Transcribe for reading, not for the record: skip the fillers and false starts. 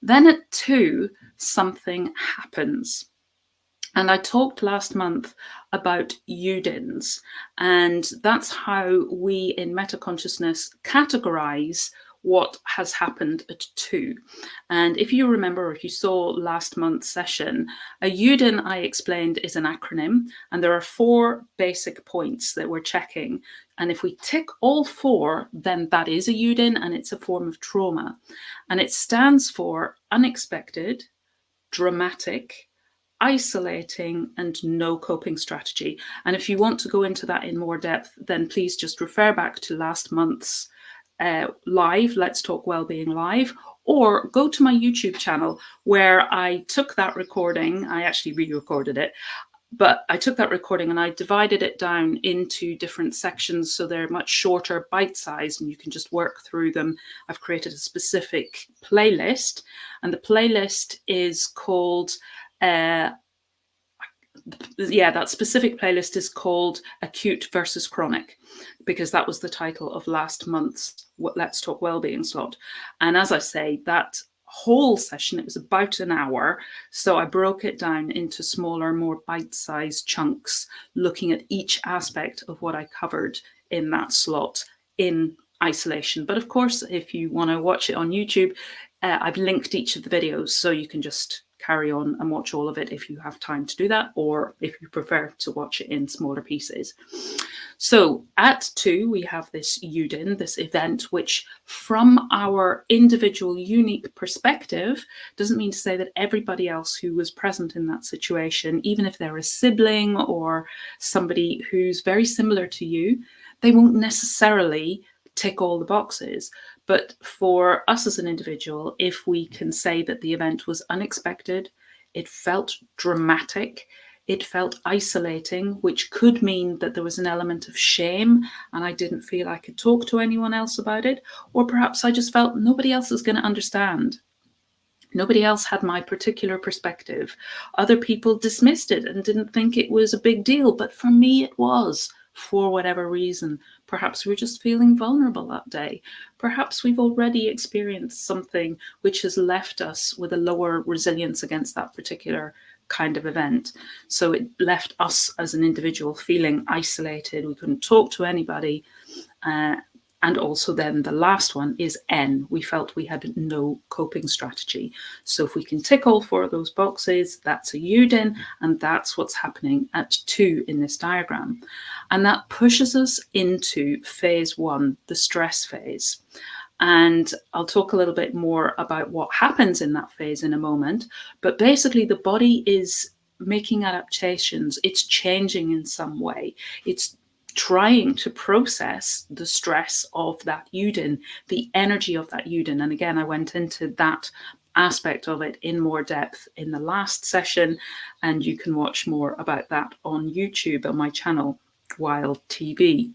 Then at 2, something happens. And I talked last month about UDINs, and that's how we in metaconsciousness categorize what has happened at 2. And if you remember, or if you saw last month's session, a UDIN, I explained, is an acronym, and there are 4 basic points that we're checking. And if we tick all 4, then that is a UDIN, and it's a form of trauma. And it stands for unexpected, dramatic, isolating, and no coping strategy. And if you want to go into that in more depth, then please just refer back to last month's live, Let's Talk Wellbeing Live, or go to my YouTube channel where I took that recording. I actually re-recorded it, but I took that recording and I divided it down into different sections so they're much shorter, bite-sized, and you can just work through them. I've created a specific playlist, and the playlist is called that specific playlist is called Acute versus Chronic, because that was the title of last month's Let's Talk Wellbeing slot. And as I say, that whole session, it was about an hour, so I broke it down into smaller, more bite-sized chunks, looking at each aspect of what I covered in that slot in isolation. But of course, if you want to watch it on YouTube, I've linked each of the videos, so you can just carry on and watch all of it if you have time to do that, or if you prefer to watch it in smaller pieces. So at 2, we have this UDIN, this event, which from our individual unique perspective, doesn't mean to say that everybody else who was present in that situation, even if they're a sibling or somebody who's very similar to you, they won't necessarily tick all the boxes. But for us as an individual, if we can say that the event was unexpected, it felt dramatic, it felt isolating, which could mean that there was an element of shame and I didn't feel I could talk to anyone else about it, or perhaps I just felt nobody else is going to understand. Nobody else had my particular perspective. Other people dismissed it and didn't think it was a big deal, but for me it was, for whatever reason. Perhaps we're just feeling vulnerable that day. Perhaps we've already experienced something which has left us with a lower resilience against that particular kind of event. So it left us as an individual feeling isolated. We couldn't talk to anybody. And also then the last one is N. We felt we had no coping strategy. So if we can tick all 4 of those boxes, that's a UDIN, and that's what's happening at 2 in this diagram. And that pushes us into phase 1, the stress phase. And I'll talk a little bit more about what happens in that phase in a moment. But basically the body is making adaptations. It's changing in some way. It's trying to process the stress of that UDIN, the energy of that UDIN. And again, I went into that aspect of it in more depth in the last session, and you can watch more about that on YouTube on my channel, Wild TV.